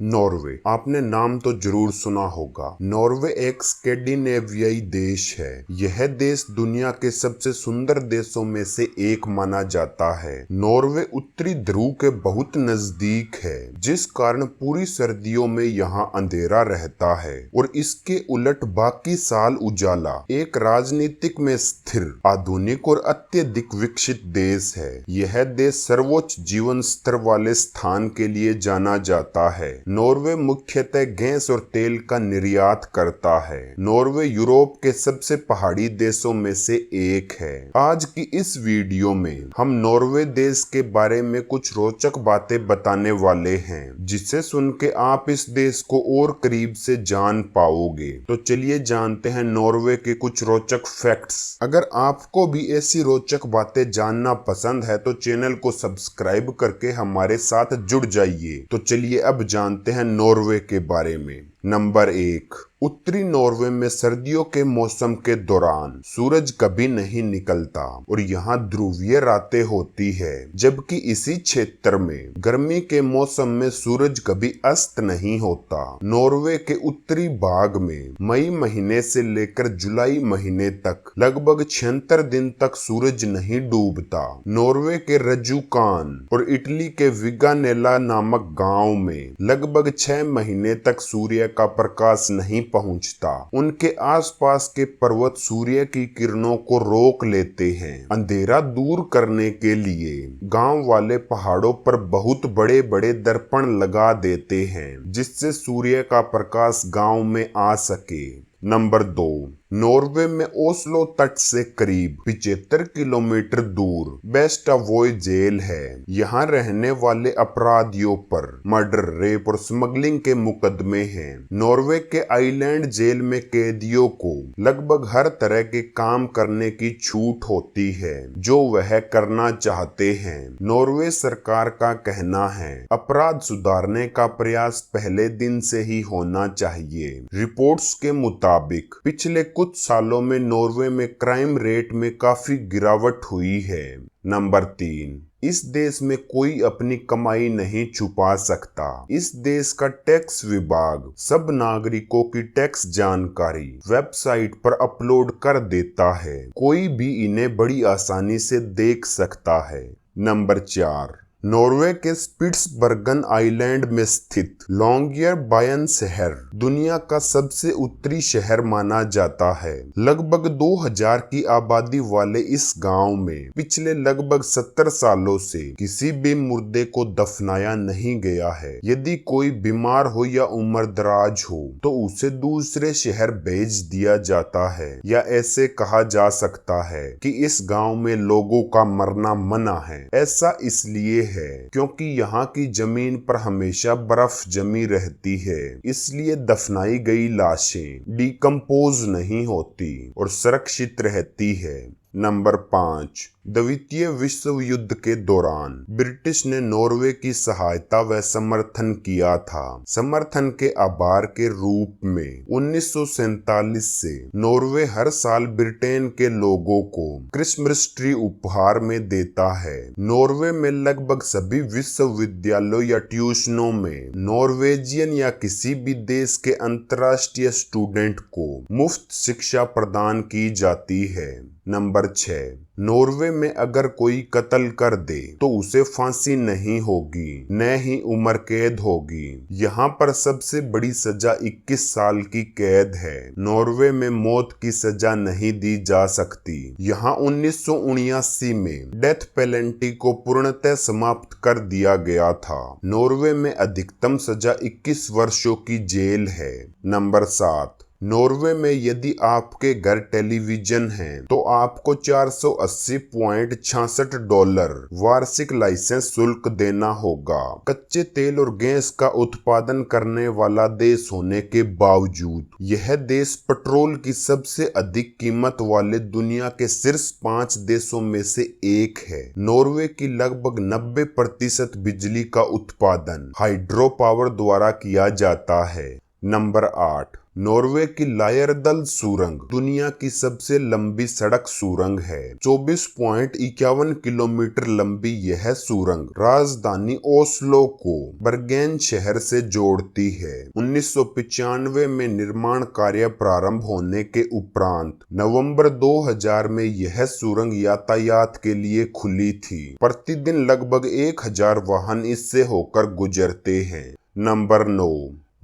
Norway, आपने नाम तो जरूर सुना होगा। नॉर्वे एक स्कैंडिनेवियाई देश है। यह देश दुनिया के सबसे सुंदर देशों में से एक माना जाता है। नॉर्वे उत्तरी ध्रुव के बहुत नजदीक है, जिस कारण पूरी सर्दियों में यहाँ अंधेरा रहता है और इसके उलट बाकी साल उजाला। एक राजनीतिक में स्थिर, आधुनिक और अत्यधिक विकसित देश है। यह देश सर्वोच्च जीवन स्तर वाले स्थान के लिए जाना जाता है। नॉर्वे मुख्यतः गैस और तेल का निर्यात करता है। नॉर्वे यूरोप के सबसे पहाड़ी देशों में से एक है। आज की इस वीडियो में हम नॉर्वे देश के बारे में कुछ रोचक बातें बताने वाले हैं, जिसे सुन के आप इस देश को और करीब से जान पाओगे। तो चलिए जानते हैं नॉर्वे के कुछ रोचक फैक्ट्स। अगर आपको भी ऐसी रोचक बातें जानना पसंद है तो चैनल को सब्सक्राइब करके हमारे साथ जुड़ जाइए। तो चलिए अब जानते हैं नॉर्वे के बारे में। नंबर 1, उत्तरी नॉर्वे में सर्दियों के मौसम के दौरान सूरज कभी नहीं निकलता और यहाँ ध्रुवीय रातें होती है, जबकि इसी क्षेत्र में गर्मी के मौसम में सूरज कभी अस्त नहीं होता। नॉर्वे के उत्तरी भाग में मई महीने से लेकर जुलाई महीने तक लगभग 76 दिन तक सूरज नहीं डूबता। नॉर्वे के रजुकान और इटली के विगानेला नामक गांव में लगभग 6 महीने तक सूर्य का प्रकाश नहीं पहुंचता। उनके आसपास के पर्वत सूर्य की किरणों को रोक लेते हैं। अंधेरा दूर करने के लिए गांव वाले पहाड़ों पर बहुत बड़े बड़े दर्पण लगा देते हैं, जिससे सूर्य का प्रकाश गांव में आ सके। नंबर 2, नॉर्वे में ओस्लो तट से करीब 75 किलोमीटर दूर वेस्टावोय जेल है। यहाँ रहने वाले अपराधियों पर मर्डर, रेप और स्मगलिंग के मुकदमे हैं। नॉर्वे के आइलैंड जेल में कैदियों को लगभग हर तरह के काम करने की छूट होती है जो वह करना चाहते हैं। नॉर्वे सरकार का कहना है अपराध सुधारने का प्रयास पहले दिन से ही होना चाहिए। रिपोर्ट्स के मुताबिक पिछले कुछ सालों में नॉर्वे में क्राइम रेट में काफी गिरावट हुई है। नंबर 3, इस देश में कोई अपनी कमाई नहीं छुपा सकता। इस देश का टैक्स विभाग सब नागरिकों की टैक्स जानकारी वेबसाइट पर अपलोड कर देता है। कोई भी इन्हें बड़ी आसानी से देख सकता है। नंबर 4, नॉर्वे के स्पिट्सबर्गन आइलैंड में स्थित लॉन्गियरबायन शहर दुनिया का सबसे उत्तरी शहर माना जाता है। लगभग 2000 की आबादी वाले इस गांव में पिछले लगभग 70 सालों से किसी भी मुर्दे को दफनाया नहीं गया है। यदि कोई बीमार हो या उम्रदराज हो तो उसे दूसरे शहर भेज दिया जाता है, या ऐसे कहा जा सकता है कि इस गांव में लोगों का मरना मना है। ऐसा इसलिए है क्योंकि यहाँ की जमीन पर हमेशा बर्फ जमी रहती है, इसलिए दफनाई गई लाशें डिकम्पोज नहीं होती और सुरक्षित रहती है। नंबर 5, द्वितीय विश्व युद्ध के दौरान ब्रिटिश ने नॉर्वे की सहायता व समर्थन किया था। समर्थन के आभार के रूप में 1947 से नॉर्वे हर साल ब्रिटेन के लोगों को क्रिसमस ट्री उपहार में देता है। नॉर्वे में लगभग सभी विश्वविद्यालयों या ट्यूशनों में नॉर्वेजियन या किसी भी देश के अंतर्राष्ट्रीय स्टूडेंट को मुफ्त शिक्षा प्रदान की जाती है। नंबर 6, नॉर्वे में अगर कोई कत्ल कर दे तो उसे फांसी नहीं होगी, न ही उम्र कैद होगी। यहाँ पर सबसे बड़ी सजा 21 साल की कैद है। नॉर्वे में मौत की सजा नहीं दी जा सकती। यहाँ 1979 में डेथ पेनल्टी को पूर्णतः समाप्त कर दिया गया था। नॉर्वे में अधिकतम सजा 21 वर्षों की जेल है। नंबर 7, नॉर्वे में यदि आपके घर टेलीविजन है तो आपको $480.66 वार्षिक लाइसेंस शुल्क देना होगा। कच्चे तेल और गैस का उत्पादन करने वाला देश होने के बावजूद यह देश पेट्रोल की सबसे अधिक कीमत वाले दुनिया के शीर्ष 5 देशों में से एक है। नॉर्वे की लगभग 90% बिजली का उत्पादन हाइड्रो पावर द्वारा किया जाता है। नंबर 8, नॉर्वे की लायरदल सुरंग दुनिया की सबसे लंबी सड़क सुरंग है। 24.51 किलोमीटर लंबी यह सुरंग राजधानी ओस्लो को बर्गेन शहर से जोड़ती है। 1995 में निर्माण कार्य प्रारंभ होने के उपरांत नवंबर 2000 में यह सुरंग यातायात के लिए खुली थी। प्रतिदिन लगभग 1000 वाहन इससे होकर गुजरते हैं। नंबर 9,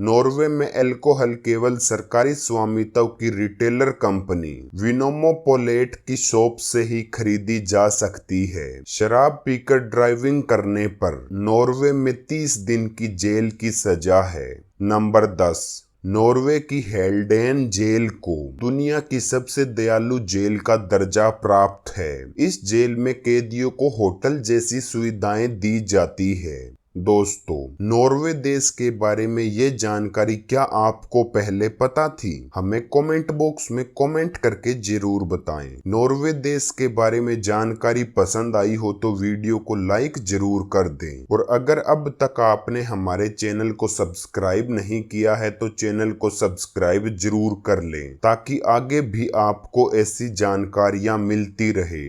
नॉर्वे में अल्कोहल केवल सरकारी स्वामित्व की रिटेलर कंपनी विनोमोपोलेट की शॉप से ही खरीदी जा सकती है। शराब पीकर ड्राइविंग करने पर नॉर्वे में 30 दिन की जेल की सजा है। नंबर 10, नॉर्वे की हेल्डेन जेल को दुनिया की सबसे दयालु जेल का दर्जा प्राप्त है। इस जेल में कैदियों को होटल जैसी सुविधाएं दी जाती है। दोस्तों, नॉर्वे देश के बारे में ये जानकारी क्या आपको पहले पता थी? हमें कमेंट बॉक्स में कमेंट करके जरूर बताएं। नॉर्वे देश के बारे में जानकारी पसंद आई हो तो वीडियो को लाइक जरूर कर दें, और अगर अब तक आपने हमारे चैनल को सब्सक्राइब नहीं किया है तो चैनल को सब्सक्राइब जरूर कर लें, ताकि आगे भी आपको ऐसी जानकारियां मिलती रहे।